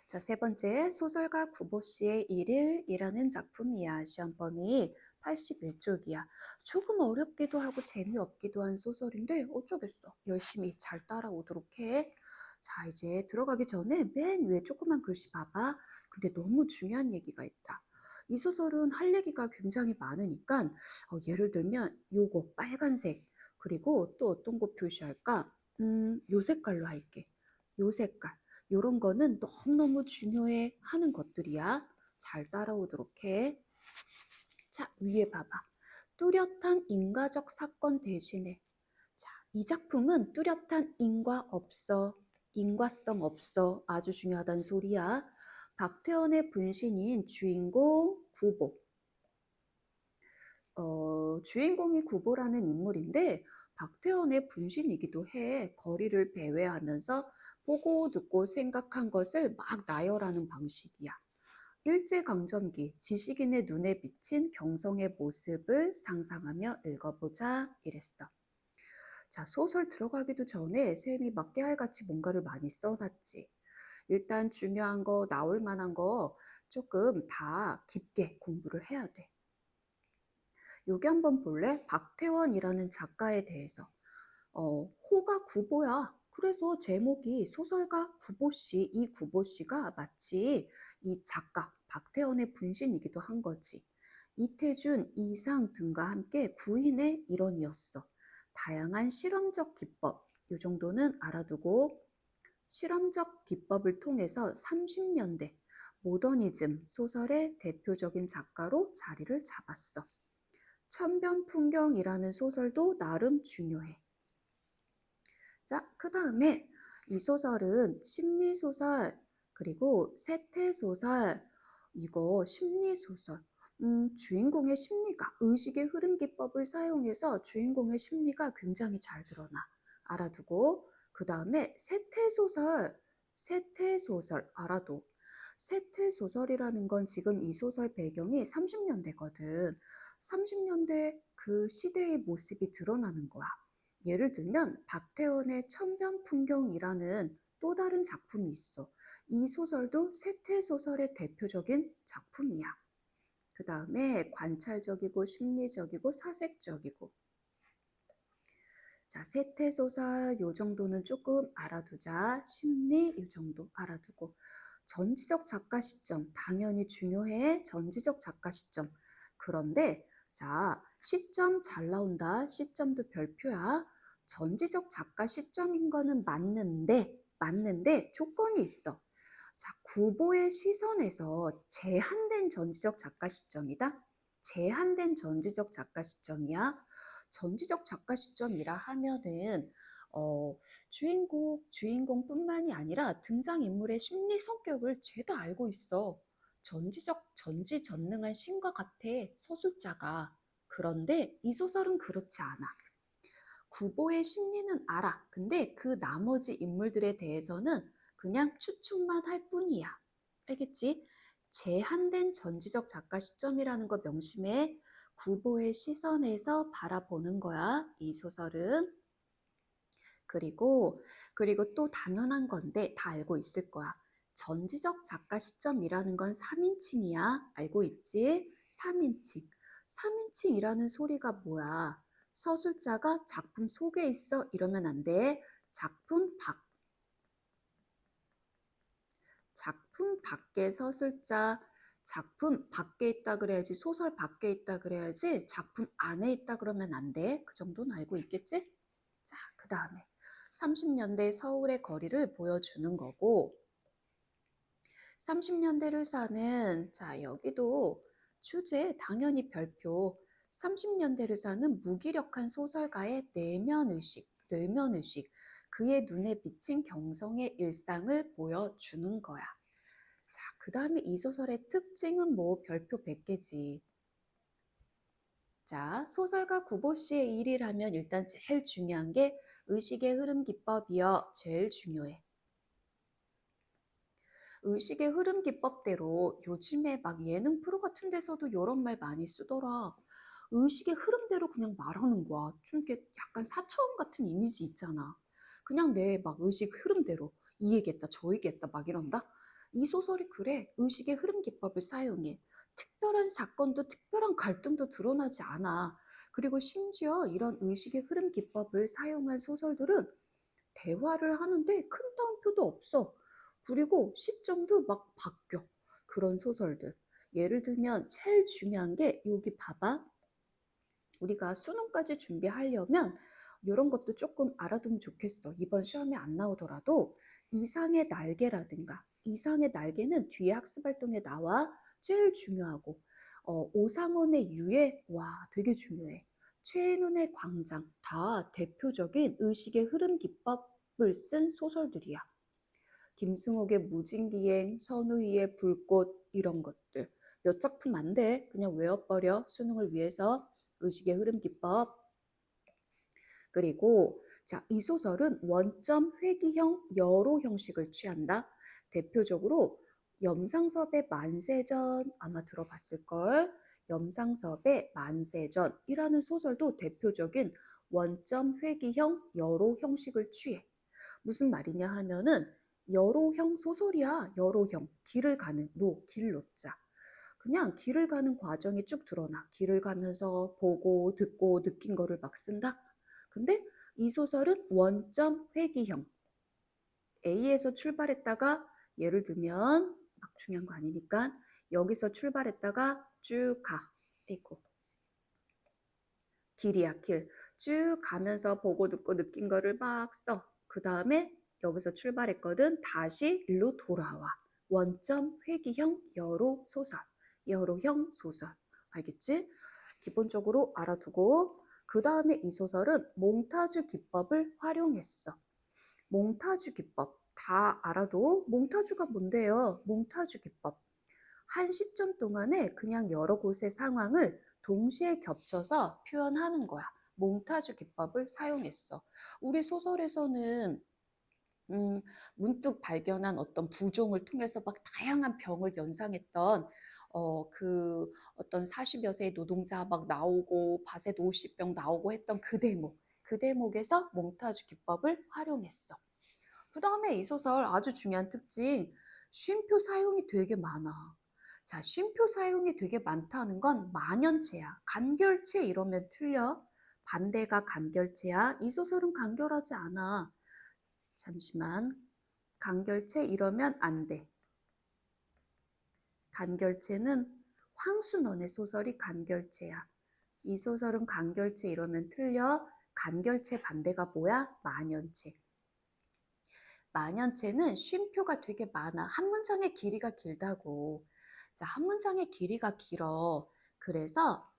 자, 세 번째, 소설가 구보 씨의 일일이라는 작품이야. 시험 범위 81쪽이야. 조금 어렵기도 하고 재미없기도 한 소설인데 어쩌겠어. 열심히 잘 따라오도록 해. 자, 이제 들어가기 전에 맨 위에 조그만 글씨 봐봐. 근데 너무 중요한 얘기가 있다. 이 소설은 할 얘기가 굉장히 많으니까 예를 들면 요거 빨간색 그리고 또 어떤 거 표시할까? 요 색깔로 할게. 요 색깔. 요런 거는 너무너무 중요해 하는 것들이야. 잘 따라오도록 해. 자, 위에 봐봐. 뚜렷한 인과적 사건 대신에. 자, 이 작품은 뚜렷한 인과성 없어. 아주 중요하다는 소리야. 박태원의 분신인 주인공 구보. 주인공이 구보라는 인물인데 박태원의 분신이기도 해. 거리를 배회하면서 보고 듣고 생각한 것을 막 나열하는 방식이야. 일제강점기 지식인의 눈에 비친 경성의 모습을 상상하며 읽어보자 이랬어. 자, 소설 들어가기도 전에 쌤이 막 깨알같이 뭔가를 많이 써놨지. 일단 중요한 거, 나올 만한 거 조금 다 깊게 공부를 해야 돼. 여기 한번 볼래? 박태원이라는 작가에 대해서. 호가 구보야. 그래서 제목이 소설가 구보씨, 이 구보씨가 마치 이 작가 박태원의 분신이기도 한 거지. 이태준, 이상 등과 함께 구인의 일원이었어. 다양한 실험적 기법, 이 정도는 알아두고 실험적 기법을 통해서 30년대 모더니즘 소설의 대표적인 작가로 자리를 잡았어. 천변풍경이라는 소설도 나름 중요해. 자, 그 다음에 이 소설은 심리소설, 그리고 세태소설, 이거 심리소설. 주인공의 심리가, 의식의 흐름 기법을 사용해서 주인공의 심리가 굉장히 잘 드러나. 알아두고, 그 다음에 세태소설 알아둬. 세태소설이라는 건 지금 이 소설 배경이 30년대거든. 30년대 그 시대의 모습이 드러나는 거야. 예를 들면 박태원의 천변풍경이라는 또 다른 작품이 있어. 이 소설도 세태소설의 대표적인 작품이야. 그 다음에 관찰적이고 심리적이고 사색적이고. 자, 세태소설 요 정도는 조금 알아두자. 심리 요 정도 알아두고. 전지적 작가 시점 당연히 중요해. 전지적 작가 시점. 그런데 자, 시점 잘 나온다. 시점도 별표야. 전지적 작가 시점인 거는 맞는데 조건이 있어. 자, 구보의 시선에서 제한된 전지적 작가 시점이다. 제한된 전지적 작가 시점이야. 전지적 작가 시점이라 하면은 주인공뿐만이 아니라 등장인물의 심리 성격을 죄다 알고 있어. 전지전능한 신과 같아, 서술자가. 그런데 이 소설은 그렇지 않아. 구보의 심리는 알아. 근데 그 나머지 인물들에 대해서는 그냥 추측만 할 뿐이야. 알겠지? 제한된 전지적 작가 시점이라는 거 명심해. 구보의 시선에서 바라보는 거야, 이 소설은. 그리고 또 당연한 건데 다 알고 있을 거야. 전지적 작가 시점이라는 건 3인칭이야. 알고 있지? 3인칭. 3인칭이라는 소리가 뭐야? 서술자가 작품 속에 있어 이러면 안 돼. 작품 밖에 서술자, 작품 밖에 있다 그래야지, 소설 밖에 있다 그래야지, 작품 안에 있다 그러면 안 돼. 그 정도는 알고 있겠지? 자, 그 다음에 30년대 서울의 거리를 보여주는 거고, 30년대를 사는, 자, 여기도 주제 당연히 별표. 30년대를 사는 무기력한 소설가의 뇌면의식, 그의 눈에 비친 경성의 일상을 보여주는 거야. 자, 그 다음에 이 소설의 특징은 뭐 별표 100개지. 자, 소설가 구보 씨의 일이라면 일단 제일 중요한 게 의식의 흐름 기법이요. 제일 중요해. 의식의 흐름 기법대로 요즘에 막 예능 프로 같은 데서도 이런 말 많이 쓰더라. 의식의 흐름대로 그냥 말하는 거야. 좀 이렇게 약간 사차원 같은 이미지 있잖아. 그냥 내 막 의식 흐름대로 이 얘기했다 저 얘기했다 막 이런다. 이 소설이 그래. 의식의 흐름 기법을 사용해. 특별한 사건도 특별한 갈등도 드러나지 않아. 그리고 심지어 이런 의식의 흐름 기법을 사용한 소설들은 대화를 하는데 큰 따옴표도 없어. 그리고 시점도 막 바뀌어. 그런 소설들. 예를 들면 제일 중요한 게 여기 봐봐. 우리가 수능까지 준비하려면 이런 것도 조금 알아두면 좋겠어. 이번 시험에 안 나오더라도 이상의 날개라든가 이상의 날개는 뒤에 학습활동에 나와 제일 중요하고 오상원의 유해 와 되게 중요해. 최은훈의 광장 다 대표적인 의식의 흐름 기법을 쓴 소설들이야. 김승옥의 무진기행, 선우이의 불꽃 이런 것들 몇 작품 안 돼. 그냥 외워버려. 수능을 위해서 의식의 흐름 기법. 그리고 자, 이 소설은 원점 회귀형 여로 형식을 취한다. 대표적으로 염상섭의 만세전 아마 들어봤을걸. 염상섭의 만세전이라는 소설도 대표적인 원점 회귀형 여로 형식을 취해. 무슨 말이냐 하면은 여로형 소설이야. 여로형. 길을 가는 로, 길로자. 그냥 길을 가는 과정이 쭉 드러나. 길을 가면서 보고 듣고 느낀 거를 막 쓴다. 근데 이 소설은 원점 회귀형. A에서 출발했다가 예를 들면 막 중요한 거 아니니까 여기서 출발했다가 쭉 가. 에이고. 길이야, 길. 쭉 가면서 보고 듣고 느낀 거를 막 써. 그 다음에 여기서 출발했거든. 다시 일로 돌아와. 원점 회귀형 여로 소설. 여로형 소설. 알겠지? 기본적으로 알아두고 그 다음에 이 소설은 몽타주 기법을 활용했어. 몽타주 기법 다 알아도 몽타주가 뭔데요? 몽타주 기법. 한 시점 동안에 그냥 여러 곳의 상황을 동시에 겹쳐서 표현하는 거야. 몽타주 기법을 사용했어. 우리 소설에서는 음, 문득 발견한 어떤 부종을 통해서 막 다양한 병을 연상했던 그 어떤 40여 세의 노동자 막 나오고 바세도 50병 나오고 했던 그 대목에서 몽타주 기법을 활용했어. 그 다음에 이 소설 아주 중요한 특징, 쉼표 사용이 되게 많아. 자, 쉼표 사용이 되게 많다는 건 만연체야. 간결체 이러면 틀려. 반대가 간결체야. 이 소설은 간결하지 않아. 잠시만. 간결체 이러면 안 돼. 간결체는 황순원의 소설이 간결체야. 이 소설은 간결체 이러면 틀려. 간결체 반대가 뭐야? 만연체. 만연체는 쉼표가 되게 많아. 한 문장의 길이가 길다고. 자, 한 문장의 길이가 길어. 그래서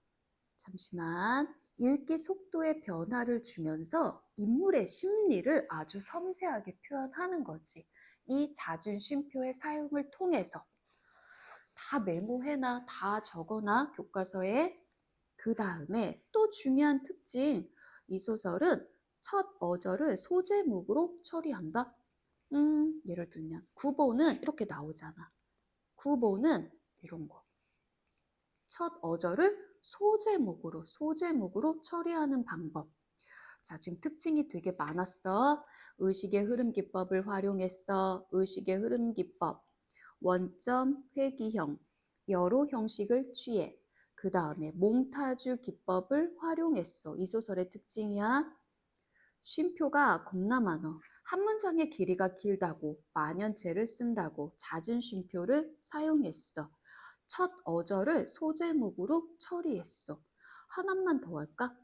잠시만. 읽기 속도의 변화를 주면서 인물의 심리를 아주 섬세하게 표현하는 거지. 이 잦은 쉼표의 사용을 통해서 다 메모해놔, 다 적어놔, 교과서에. 그 다음에 또 중요한 특징, 이 소설은 첫 어절을 소제목으로 처리한다. 예를 들면 구보는 이렇게 나오잖아. 구보는 이런 거. 첫 어절을 소제목으로 처리하는 방법. 자, 지금 특징이 되게 많았어. 의식의 흐름 기법을 활용했어. 의식의 흐름 기법. 원점 회귀형. 여러 형식을 취해. 그 다음에 몽타주 기법을 활용했어. 이 소설의 특징이야. 쉼표가 겁나 많아. 한 문장의 길이가 길다고, 만연체를 쓴다고, 잦은 쉼표를 사용했어. 첫 어절을 소제목으로 처리했어. 하나만 더 할까?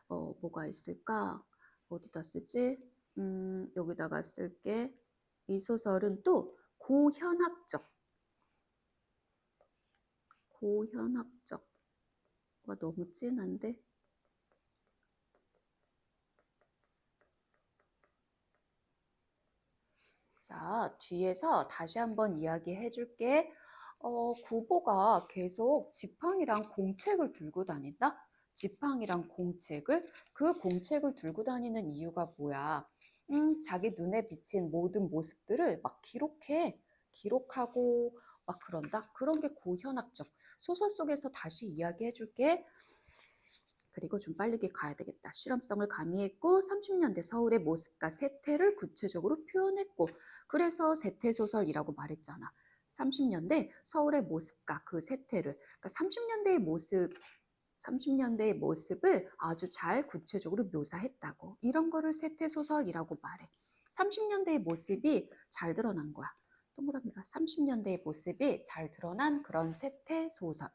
뭐가 있을까? 어디다 쓰지? 여기다가 쓸게. 이 소설은 또 고현학적. 와, 너무 진한데? 자, 뒤에서 다시 한번 이야기해 줄게. 구보가 계속 지팡이랑 공책을 들고 다닌다? 지팡이랑 공책을? 그 공책을 들고 다니는 이유가 뭐야? 자기 눈에 비친 모든 모습들을 막 기록하고 막 그런다? 그런 게 고현학적. 소설 속에서 다시 이야기해 줄게. 그리고 좀 빠르게 가야 되겠다. 실험성을 가미했고 30년대 서울의 모습과 세태를 구체적으로 표현했고 그래서 세태소설이라고 말했잖아. 30년대 서울의 모습과 그 세태를 그러니까 30년대의 모습을 아주 잘 구체적으로 묘사했다고. 이런 거를 세태소설이라고 말해. 30년대의 모습이 잘 드러난 거야. 동그라미가 30년대의 모습이 잘 드러난 그런 세태소설.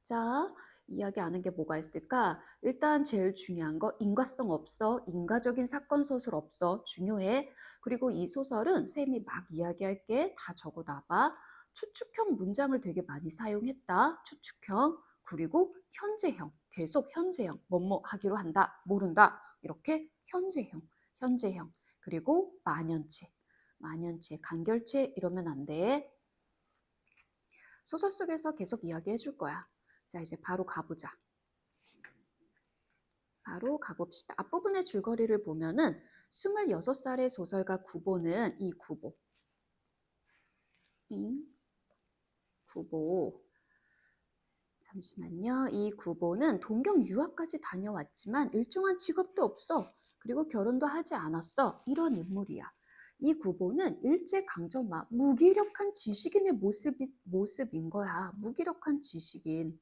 자, 이야기하는 게 뭐가 있을까? 일단 제일 중요한 거 인과성 없어. 인과적인 사건 소설 없어. 중요해. 그리고 이 소설은 쌤이 막 이야기할게. 다 적어놔봐. 추측형 문장을 되게 많이 사용했다. 추측형. 그리고 현재형. 계속 현재형. 뭐뭐 하기로 한다. 모른다. 이렇게 현재형. 현재형. 그리고 만연체. 만연체. 간결체 이러면 안 돼. 소설 속에서 계속 이야기해 줄 거야. 자, 이제 바로 가보자. 바로 가봅시다. 앞부분의 줄거리를 보면은 26살의 소설가 구보는 이 구보. 구보. 잠시만요. 이 구보는 동경 유학까지 다녀왔지만 일정한 직업도 없어. 그리고 결혼도 하지 않았어. 이런 인물이야. 이 구보는 일제강점마 무기력한 지식인의 모습인 거야. 무기력한 지식인.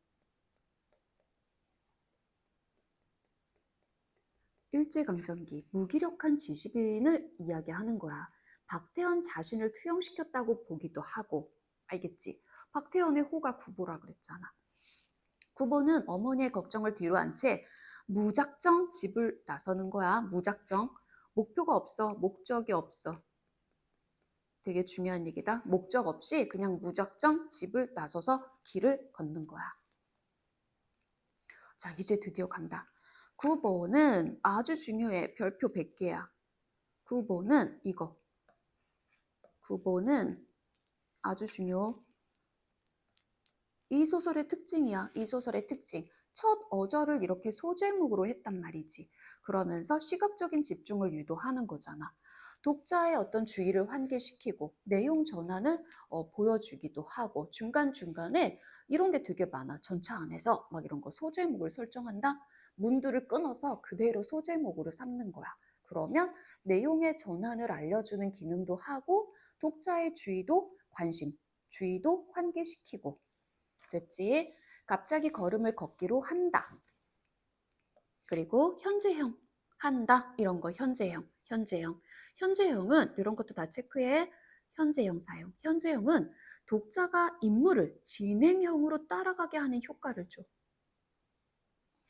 일제강점기 무기력한 지식인을 이야기하는 거야. 박태원 자신을 투영시켰다고 보기도 하고 알겠지? 박태원의 호가 구보라 그랬잖아. 구보는 어머니의 걱정을 뒤로 한 채 무작정 집을 나서는 거야. 무작정. 목표가 없어. 목적이 없어. 되게 중요한 얘기다. 목적 없이 그냥 무작정 집을 나서서 길을 걷는 거야. 자, 이제 드디어 간다. 구보는 아주 중요해. 별표 100개야. 구보는 이거. 구보는 아주 중요. 이 소설의 특징이야. 이 소설의 특징. 첫 어절을 이렇게 소제목으로 했단 말이지. 그러면서 시각적인 집중을 유도하는 거잖아. 독자의 어떤 주의를 환기시키고 내용 전환을 보여주기도 하고 중간중간에 이런 게 되게 많아. 전차 안에서 막 이런 거 소제목을 설정한다. 문들을 끊어서 그대로 소제목으로 삼는 거야. 그러면 내용의 전환을 알려주는 기능도 하고 독자의 주의도 관심, 주의도 환기시키고 됐지? 갑자기 걸음을 걷기로 한다. 그리고 현재형 한다 이런 거 현재형 현재형 현재형은 이런 것도 다 체크해. 현재형 사용. 현재형은 독자가 인물을 진행형으로 따라가게 하는 효과를 줘.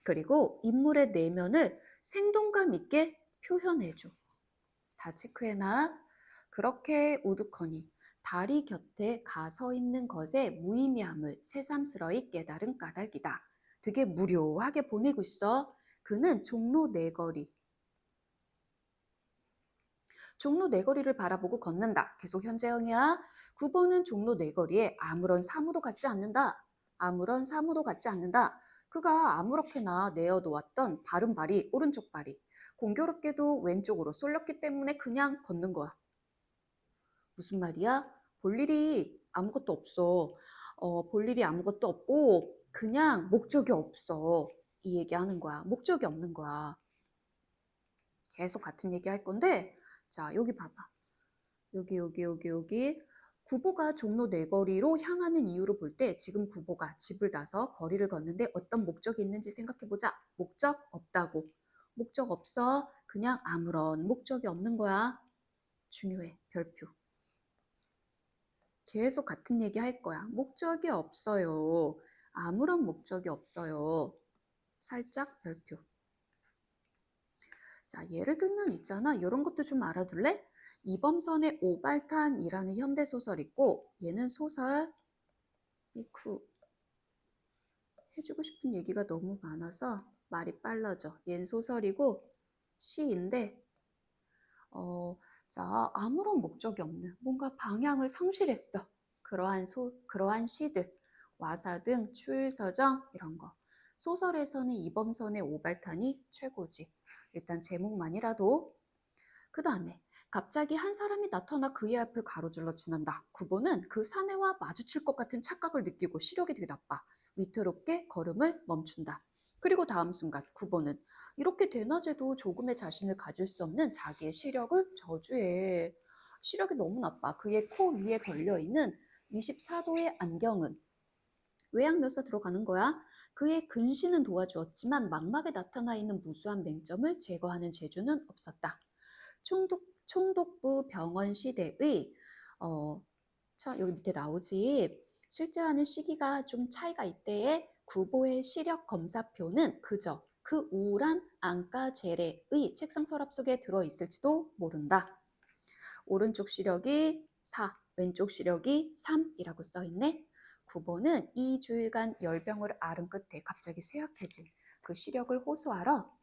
그리고 인물의 내면을 생동감 있게 표현해줘. 다 체크해놔. 그렇게 우두커니 다리 곁에 가서 있는 것의 무의미함을 새삼스러이 깨달은 까닭이다. 되게 무료하게 보내고 있어. 그는 종로 네거리. 종로 네거리를 바라보고 걷는다. 계속 현재형이야. 9번은 종로 네거리에 아무런 사무도 갖지 않는다. 아무런 사무도 갖지 않는다. 그가 아무렇게나 내어놓았던 바른발이 오른쪽 발이 공교롭게도 왼쪽으로 쏠렸기 때문에 그냥 걷는 거야. 무슨 말이야? 볼 일이 아무것도 없어. 볼 일이 아무것도 없고 그냥 목적이 없어. 이 얘기하는 거야. 목적이 없는 거야. 계속 같은 얘기 할 건데 자 여기 봐봐. 여기 구보가 종로 네거리로 향하는 이유를 볼 때 지금 구보가 집을 나서 거리를 걷는데 어떤 목적이 있는지 생각해보자. 목적 없다고. 목적 없어. 그냥 아무런 목적이 없는 거야. 중요해. 별표. 계속 같은 얘기 할 거야. 목적이 없어요. 아무런 목적이 없어요. 살짝 별표. 자, 예를 들면 있잖아. 이런 것도 좀 알아둘래? 이범선의 오발탄이라는 현대소설 있고 얘는 소설 이쿠 해주고 싶은 얘기가 너무 많아서 말이 빨라져. 얘는 소설이고 시인데 자, 아무런 목적이 없는 뭔가 방향을 상실했어. 그러한 시들, 와사등, 추일서정 이런 거. 소설에서는 이범선의 오발탄이 최고지. 일단 제목만이라도. 그 다음에 갑자기 한 사람이 나타나 그의 앞을 가로질러 지난다. 구보는 그 사내와 마주칠 것 같은 착각을 느끼고 시력이 되게 나빠. 위태롭게 걸음을 멈춘다. 그리고 다음 순간 9번은 이렇게 대낮에도 조금의 자신을 가질 수 없는 자기의 시력을 저주해. 시력이 너무 나빠. 그의 코 위에 걸려있는 24도의 안경은 외양묘사 들어가는 거야. 그의 근시는 도와주었지만 망막에 나타나 있는 무수한 맹점을 제거하는 재주는 없었다. 총독부 병원 시대의 어, 여기 밑에 나오지. 실제와는 시기가 좀 차이가 있대에 구보의 시력 검사표는 그저 그 우울한 안과 재래의 책상 서랍 속에 들어있을지도 모른다. 오른쪽 시력이 4, 왼쪽 시력이 3이라고 써있네. 9번은 2주일간 열병을 앓은 끝에 갑자기 쇠약해진 그 시력을 호소하러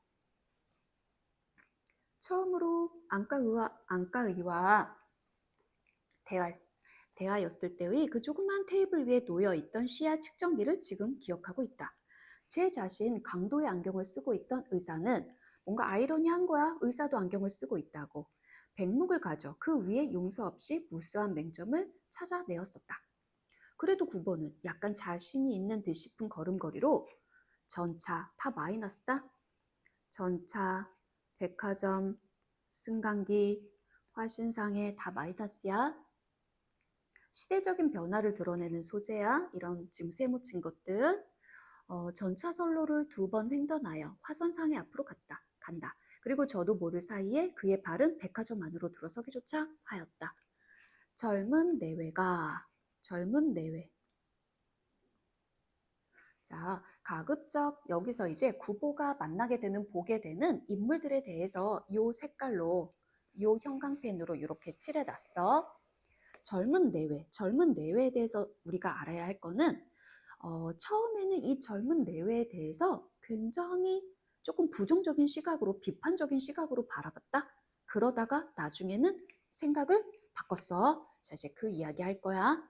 처음으로 안과의와 대하였을 때의 그 조그만 테이블 위에 놓여있던 시야 측정기를 지금 기억하고 있다. 제 자신 강도의 안경을 쓰고 있던 의사는 뭔가 아이러니한 거야. 의사도 안경을 쓰고 있다고. 백묵을 가져 그 위에 용서 없이 무수한 맹점을 찾아내었었다. 그래도 9번은 약간 자신이 있는 듯 싶은 걸음걸이로 전차 다 마이너스다. 전차, 백화점, 승강기, 화신상에 다 마이너스야. 시대적인 변화를 드러내는 소재야. 이런 지금 세모친 것들. 전차 선로를 2번 횡단하여 화선상에 앞으로 간다. 그리고 저도 모를 사이에 그의 발은 백화점 안으로 들어서기조차 하였다. 젊은 내외. 자, 가급적 여기서 이제 구보가 만나게 되는, 보게 되는 인물들에 대해서 요 색깔로, 요 형광펜으로 이렇게 칠해놨어. 젊은 내외에 대해서 우리가 알아야 할 거는 처음에는 이 젊은 내외에 대해서 굉장히 조금 부정적인 시각으로, 비판적인 시각으로 바라봤다. 그러다가 나중에는 생각을 바꿨어. 자, 이제 그 이야기 할 거야.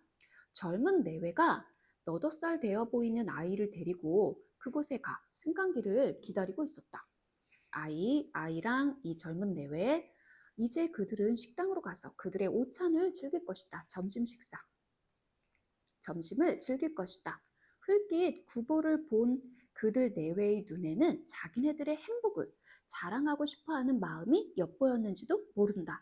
젊은 내외가 너댓 살 되어 보이는 아이를 데리고 그곳에 가 승강기를 기다리고 있었다. 아이랑 이 젊은 내외, 이제 그들은 식당으로 가서 그들의 오찬을 즐길 것이다. 점심을 즐길 것이다. 흘낏 구보를 본 그들 내외의 눈에는 자기네들의 행복을 자랑하고 싶어하는 마음이 엿보였는지도 모른다.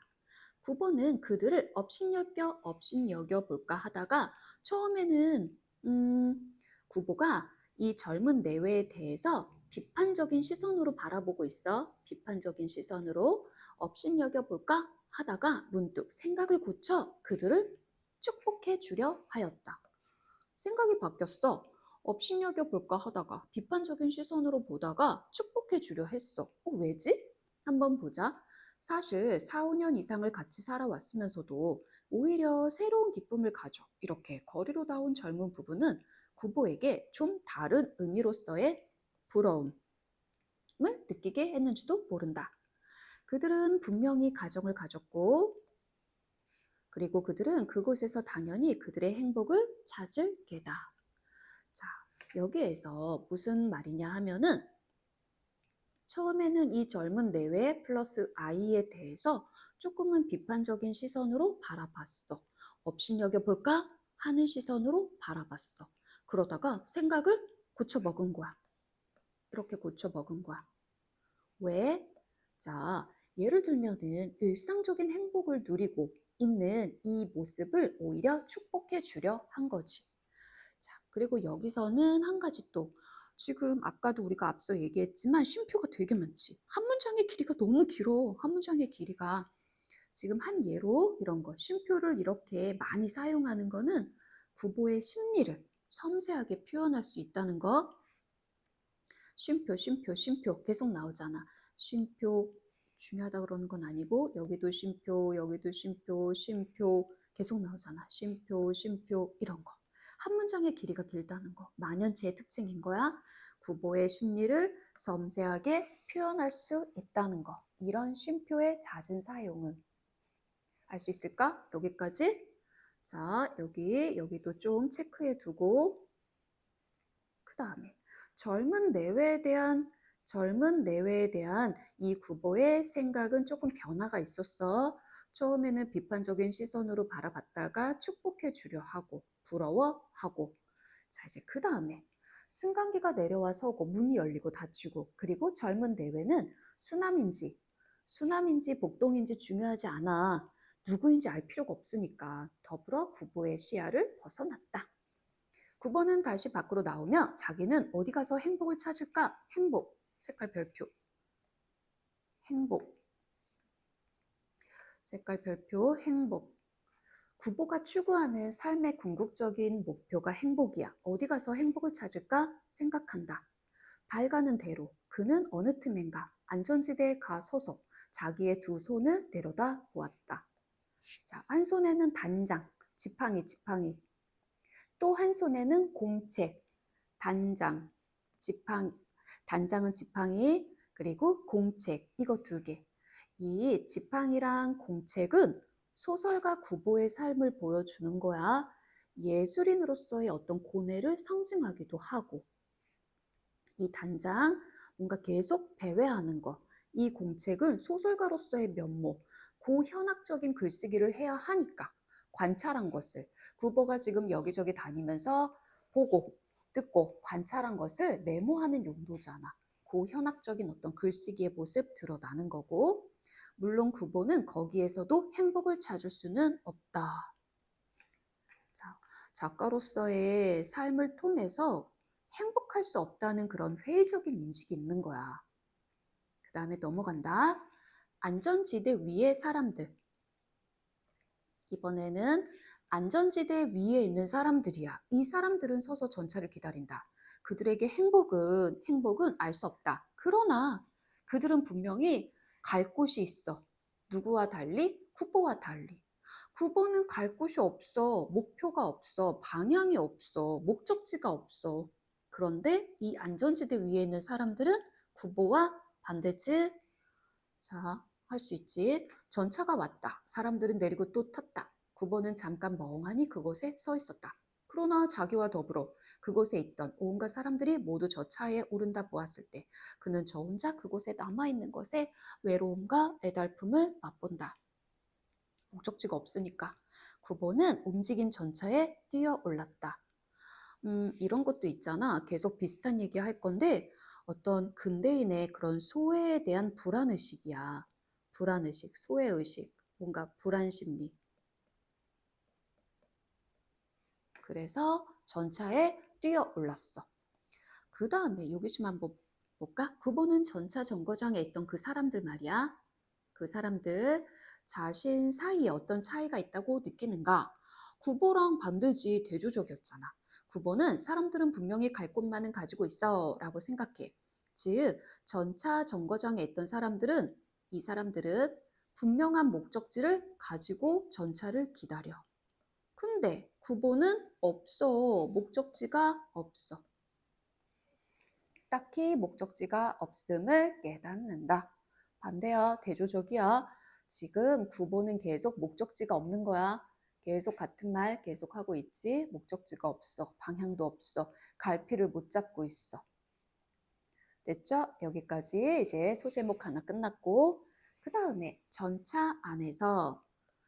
구보는 그들을 업신여겨 볼까 하다가 처음에는 구보가 이 젊은 내외에 대해서 비판적인 시선으로 바라보고 있어. 비판적인 시선으로 업신여겨 볼까 하다가 문득 생각을 고쳐 그들을 축복해 주려 하였다. 생각이 바뀌었어. 업신여겨 볼까 하다가 비판적인 시선으로 보다가 축복해 주려 했어. 왜지? 한번 보자. 사실 4, 5년 이상을 같이 살아왔으면서도 오히려 새로운 기쁨을 가져 이렇게 거리로 나온 젊은 부부는 구보에게 좀 다른 의미로서의 부러움을 느끼게 했는지도 모른다. 그들은 분명히 가정을 가졌고, 그리고 그들은 그곳에서 당연히 그들의 행복을 찾을 게다. 자, 여기에서 무슨 말이냐 하면은 처음에는 이 젊은 내외 플러스 아이에 대해서 조금은 비판적인 시선으로 바라봤어. 업신여겨볼까 하는 시선으로 바라봤어. 그러다가 생각을 고쳐먹은 거야. 이렇게 고쳐먹은 거야. 왜? 자, 예를 들면은 일상적인 행복을 누리고 있는 이 모습을 오히려 축복해 주려 한 거지. 자, 그리고 여기서는 한 가지 또 지금 아까도 우리가 앞서 얘기했지만 쉼표가 되게 많지. 한 문장의 길이가 너무 길어. 한 문장의 길이가. 지금 한 예로 이런 거 쉼표를 이렇게 많이 사용하는 거는 구보의 심리를 섬세하게 표현할 수 있다는 거. 쉼표 계속 나오잖아. 쉼표 중요하다 그러는 건 아니고 여기도 쉼표 계속 나오잖아. 쉼표 이런 거. 한 문장의 길이가 길다는 거. 만연체의 특징인 거야. 구보의 심리를 섬세하게 표현할 수 있다는 거. 이런 쉼표의 잦은 사용은 알 수 있을까? 여기까지. 자, 여기도 좀 체크해 두고 그 다음에 젊은 내외에 대한 이 구보의 생각은 조금 변화가 있었어. 처음에는 비판적인 시선으로 바라봤다가 축복해 주려 하고 부러워하고. 자, 이제 그 다음에 승강기가 내려와 서고 문이 열리고 닫히고 그리고 젊은 내외는 수남인지 복동인지 중요하지 않아. 누구인지 알 필요가 없으니까 더불어 구보의 시야를 벗어났다. 구보는 다시 밖으로 나오며 자기는 어디 가서 행복을 찾을까? 행복, 색깔 별표, 행복, 색깔 별표, 행복. 구보가 추구하는 삶의 궁극적인 목표가 행복이야. 어디 가서 행복을 찾을까 생각한다. 밝가는 대로 그는 어느 틈엔가 안전지대에 가 서서 자기의 두 손을 내려다 보았다. 자, 한 손에는 단장, 지팡이. 또 한 손에는 공책, 단장, 지팡이, 단장은 지팡이, 그리고 공책, 이거 두 개. 이 지팡이랑 공책은 소설가 구보의 삶을 보여주는 거야. 예술인으로서의 어떤 고뇌를 상징하기도 하고, 이 단장, 뭔가 계속 배회하는 거. 이 공책은 소설가로서의 면모, 고현학적인 글쓰기를 해야 하니까 관찰한 것을, 구보가 지금 여기저기 다니면서 보고, 듣고, 관찰한 것을 메모하는 용도잖아. 고현학적인 어떤 글쓰기의 모습 드러나는 거고, 물론 구보는 거기에서도 행복을 찾을 수는 없다. 자, 작가로서의 삶을 통해서 행복할 수 없다는 그런 회의적인 인식이 있는 거야. 그 다음에 넘어간다. 안전지대 위의 사람들. 이번에는 안전지대 위에 있는 사람들이야. 이 사람들은 서서 전차를 기다린다. 그들에게 행복은 알 수 없다. 그러나 그들은 분명히 갈 곳이 있어. 누구와 달리? 쿠보와 달리. 쿠보는 갈 곳이 없어. 목표가 없어. 방향이 없어. 목적지가 없어. 그런데 이 안전지대 위에 있는 사람들은 쿠보와 반대지. 자, 할 수 있지. 전차가 왔다. 사람들은 내리고 또 탔다. 구보는 잠깐 멍하니 그곳에 서 있었다. 그러나 자기와 더불어 그곳에 있던 온갖 사람들이 모두 저 차에 오른다 보았을 때 그는 저 혼자 그곳에 남아있는 것에 외로움과 애달픔을 맛본다. 목적지가 없으니까 구보는 움직인 전차에 뛰어 올랐다. 이런 것도 있잖아. 계속 비슷한 얘기 할 건데 어떤 근대인의 그런 소외에 대한 불안의식이야. 불안의식, 소외의식, 뭔가 불안심리. 그래서 전차에 뛰어 올랐어. 그 다음에 여기 좀 한번 볼까? 구보는 전차 정거장에 있던 그 사람들 말이야. 그 사람들 자신 사이에 어떤 차이가 있다고 느끼는가? 구보랑 반대지 대조적이었잖아. 구보는 사람들은 분명히 갈 곳만은 가지고 있어 라고 생각해. 즉, 전차 정거장에 있던 이 사람들은 분명한 목적지를 가지고 전차를 기다려. 근데 구보는 없어. 목적지가 없어. 딱히 목적지가 없음을 깨닫는다. 반대야, 대조적이야. 지금 구보는 계속 목적지가 없는 거야. 계속 같은 말 계속 하고 있지. 목적지가 없어. 방향도 없어. 갈피를 못 잡고 있어. 됐죠? 여기까지 이제 소제목 하나 끝났고 그 다음에 전차 안에서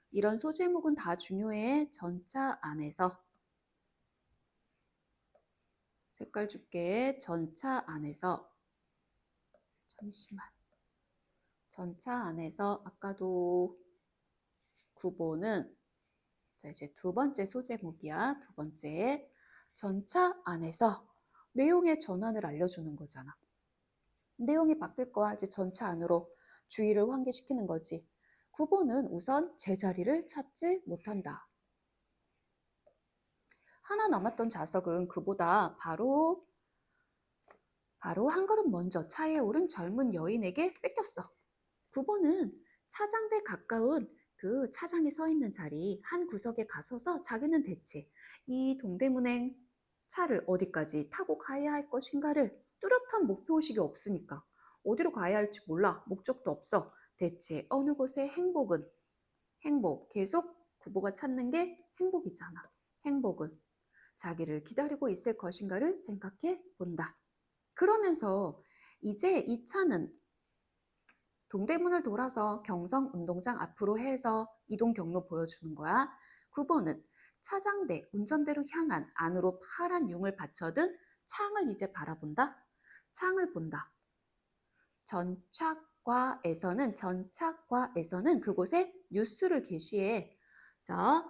이런 소제목은 다 중요해. 전차 안에서 색깔 줄게. 전차 안에서 잠시만. 전차 안에서 아까도 구보는 자 이제 두 번째 소제목이야. 두 번째 전차 안에서 내용의 전환을 알려주는 거잖아. 내용이 바뀔 거야. 이제 전차 안으로 주의를 환기시키는 거지. 구보는 우선 제자리를 찾지 못한다. 하나 남았던 좌석은 그보다 바로 한 걸음 먼저 차에 오른 젊은 여인에게 뺏겼어. 구보는 차장대 가까운 그 차장이 서 있는 자리 한 구석에 가서서 자기는 대체 이 동대문행 차를 어디까지 타고 가야 할 것인가를 뚜렷한 목표의식이 없으니까 어디로 가야 할지 몰라. 목적도 없어. 대체 어느 곳의 행복 계속 구보가 찾는 게 행복이잖아. 행복은 자기를 기다리고 있을 것인가를 생각해 본다. 그러면서 이제 이 차는 동대문을 돌아서 경성운동장 앞으로 해서 이동 경로 보여주는 거야. 9번은 차장대 운전대로 향한 안으로 파란 융을 받쳐든 창을 이제 바라본다. 창을 본다. 전착과에서는 그곳에 뉴스를 게시해. 자,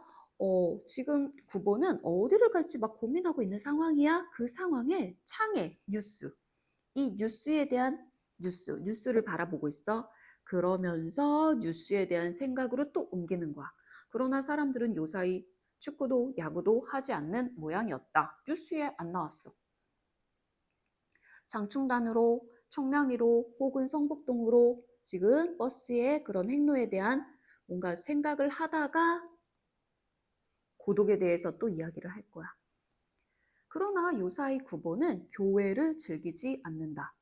지금 구보는 어디를 갈지 막 고민하고 있는 상황이야. 그 상황에 창에 뉴스, 이 뉴스에 대한 뉴스를 바라보고 있어. 그러면서 뉴스에 대한 생각으로 또 옮기는 거야. 그러나 사람들은 요사이 축구도 야구도 하지 않는 모양이었다. 뉴스에 안 나왔어. 장충단으로, 청량리로 혹은 성북동으로 지금 버스의 그런 행로에 대한 뭔가 생각을 하다가 고독에 대해서 또 이야기를 할 거야. 그러나 요사이 구보는 교회를 즐기지 않는다.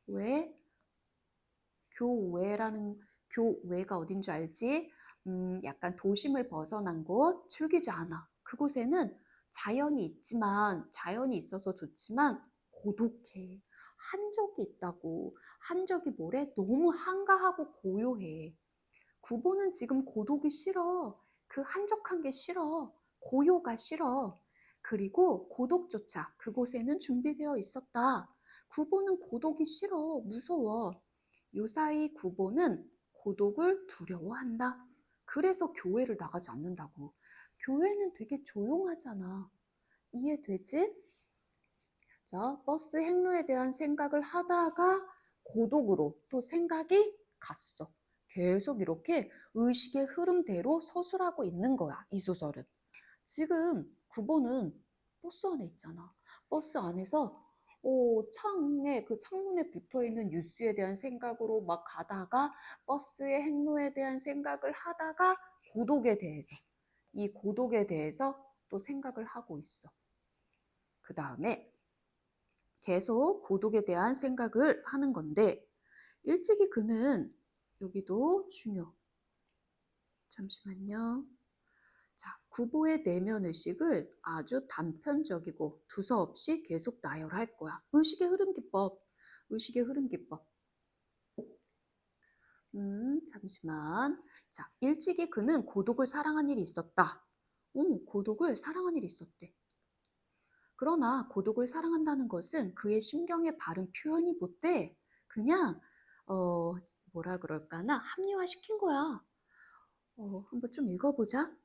왜? 교외가 어딘 줄 알지? 약간 도심을 벗어난 곳, 즐기지 않아. 그곳에는 자연이 있어서 좋지만 고독해. 한적이 있다고. 한적이 뭐래? 너무 한가하고 고요해. 구보는 지금 고독이 싫어. 그 한적한 게 싫어. 고요가 싫어. 그리고 고독조차 그곳에는 준비되어 있었다. 구보는 고독이 싫어. 무서워. 요사이 구보는 고독을 두려워한다. 그래서 교회를 나가지 않는다고. 교회는 되게 조용하잖아. 이해되지? 자, 버스 행로에 대한 생각을 하다가 고독으로 또 생각이 갔어. 계속 이렇게 의식의 흐름대로 서술하고 있는 거야, 이 소설은. 지금 구보는 버스 안에 있잖아. 버스 안에서 그 창문에 붙어 있는 뉴스에 대한 생각으로 막 가다가 버스의 행로에 대한 생각을 하다가 이 고독에 대해서 또 생각을 하고 있어. 그 다음에 계속 고독에 대한 생각을 하는 건데 일찍이 그는 여기도 중요. 잠시만요. 자, 구보의 내면 의식을 아주 단편적이고 두서없이 계속 나열할 거야. 의식의 흐름 기법. 잠시만. 자, 일찍이 그는 고독을 사랑한 일이 있었다. 고독을 사랑한 일이 있었대. 그러나 고독을 사랑한다는 것은 그의 심경의 바른 표현이 못 돼. 그냥 뭐라 그럴까나 합리화시킨 거야. 한번 좀 읽어보자.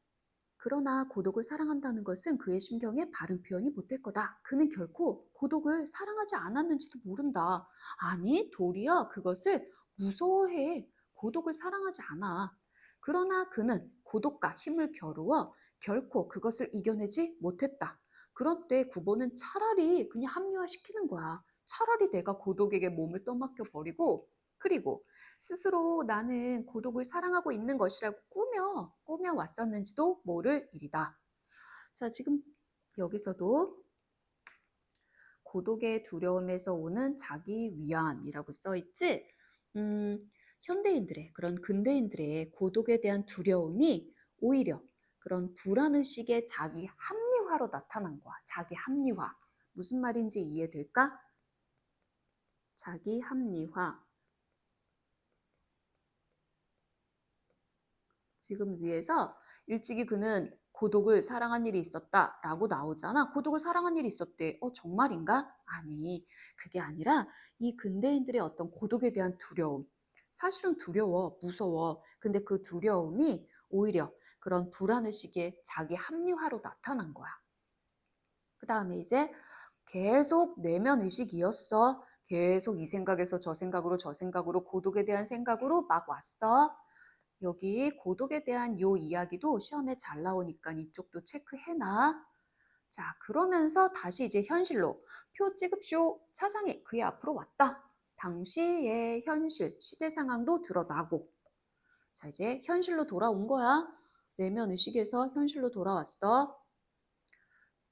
그러나 고독을 사랑한다는 것은 그의 심경의 바른 표현이 못 될 거다. 그는 결코 고독을 사랑하지 않았는지도 모른다. 아니, 도리어 그것을 무서워해. 고독을 사랑하지 않아. 그러나 그는 고독과 힘을 겨루어 결코 그것을 이겨내지 못했다. 그럴 때 구보는 차라리 그냥 합리화시키는 거야. 차라리 내가 고독에게 몸을 떠맡겨 버리고 그리고 스스로 나는 고독을 사랑하고 있는 것이라고 꾸며 왔었는지도 모를 일이다. 자, 지금 여기서도 고독의 두려움에서 오는 자기 위안이라고 써 있지? 현대인들의 그런 근대인들의 고독에 대한 두려움이 오히려 그런 불안의식의 자기 합리화로 나타난 거야. 자기 합리화. 무슨 말인지 이해될까? 자기 합리화. 지금 위에서 일찍이 그는 고독을 사랑한 일이 있었다라고 나오잖아. 고독을 사랑한 일이 있었대. 정말인가? 아니, 그게 아니라 이 근대인들의 어떤 고독에 대한 두려움. 사실은 두려워, 무서워. 근데 그 두려움이 오히려 그런 불안의식의 자기 합리화로 나타난 거야. 그 다음에 이제 계속 내면 의식이었어. 계속 이 생각에서 저 생각으로 고독에 대한 생각으로 막 왔어. 여기 고독에 대한 요 이야기도 시험에 잘 나오니까 이쪽도 체크해놔. 자, 그러면서 다시 이제 현실로 표 찍읍쇼 차장이 그의 앞으로 왔다. 당시의 현실, 시대 상황도 드러나고. 자, 이제 현실로 돌아온 거야. 내면 의식에서 현실로 돌아왔어.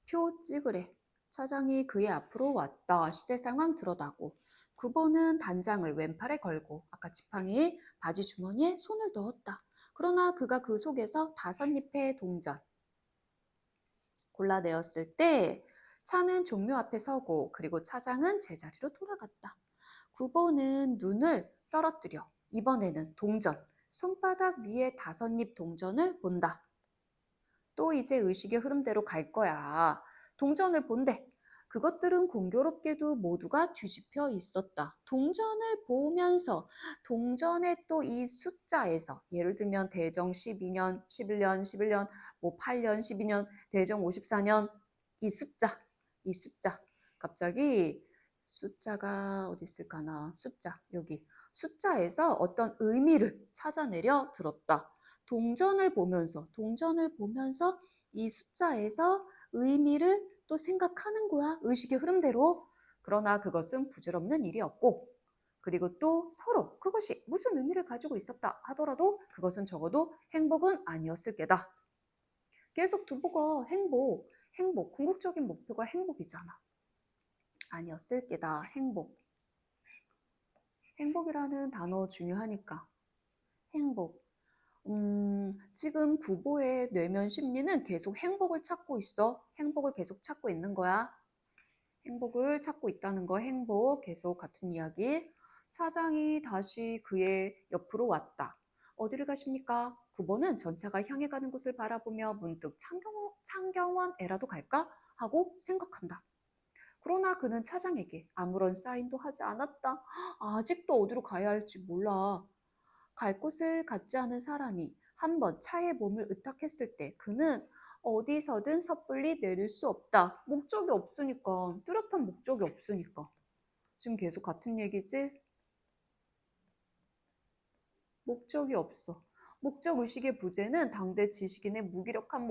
표 찍으래. 차장이 그의 앞으로 왔다. 시대 상황 드러나고. 구보는 단장을 왼팔에 걸고 아까 지팡이 바지 주머니에 손을 넣었다. 그러나 그가 그 속에서 5잎의 동전 골라내었을 때 차는 종묘 앞에 서고 그리고 차장은 제자리로 돌아갔다. 구보는 눈을 떨어뜨려 이번에는 손바닥 위에 5잎 동전을 본다. 또 이제 의식의 흐름대로 갈 거야. 동전을 본대. 그것들은 공교롭게도 모두가 뒤집혀 있었다. 동전을 보면서 동전의 또 이 숫자에서 예를 들면 대정 12년, 11년, 11년, 뭐 8년, 12년, 대정 54년 이 숫자 갑자기 숫자가 어디 있을까나 숫자 여기 숫자에서 어떤 의미를 찾아내려 들었다. 동전을 보면서 이 숫자에서 의미를 또 생각하는 거야. 의식의 흐름대로. 그러나 그것은 부질없는 일이었고, 그리고 또 서로 그것이 무슨 의미를 가지고 있었다 하더라도 그것은 적어도 행복은 아니었을 게다. 계속 두보가 궁극적인 목표가 행복이잖아. 아니었을 게다. 행복이라는 단어 중요하니까. 행복. 지금 구보의 뇌면 심리는 계속 행복을 찾고 있어. 행복을 계속 찾고 있는 거야. 행복을 찾고 있다는 거, 행복. 계속 같은 이야기. 차장이 다시 그의 옆으로 왔다. 어디를 가십니까? 9번은 전차가 향해 가는 곳을 바라보며 문득 창경원에라도 갈까? 하고 생각한다. 그러나 그는 차장에게 아무런 사인도 하지 않았다. 아직도 어디로 가야 할지 몰라. 갈 곳을 갖지 않은 사람이 한번 차에 몸을 의탁했을 때 그는 어디서든 섣불리 내릴 수 없다. 목적이 없으니까, 뚜렷한 목적이 없으니까. 지금 계속 같은 얘기지? 목적이 없어. 목적 의식의 부재는 당대 지식인의 무기력한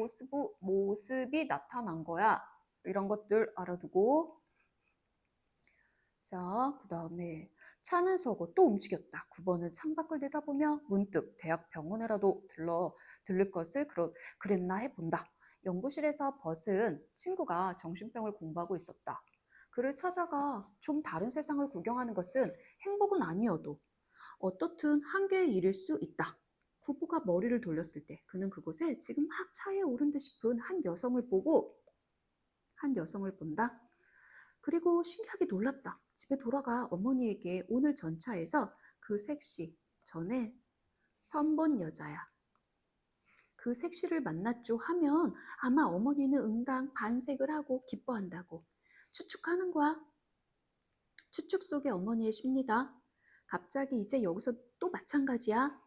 모습이 나타난 거야. 이런 것들 알아두고. 자, 그 다음에 차는 서고 또 움직였다. 9번은 창밖을 내다보며 문득 대학 병원에라도 들를 것을 그랬나 해본다. 연구실에서 벗은 친구가 정신병을 공부하고 있었다. 그를 찾아가 좀 다른 세상을 구경하는 것은 행복은 아니어도 어떻든 한계의 일일 수 있다. 구보가 머리를 돌렸을 때 그는 그곳에 지금 막 차에 오른 듯 싶은 한 여성을 본다. 그리고 신기하게 놀랐다. 집에 돌아가 어머니에게 오늘 전차에서 그 색시 전에 선본 여자야. 그 색시를 만났죠 하면 아마 어머니는 응당 반색을 하고 기뻐한다고 추측하는 거야. 추측 속의 어머니의 심리다. 갑자기 이제 여기서 또 마찬가지야.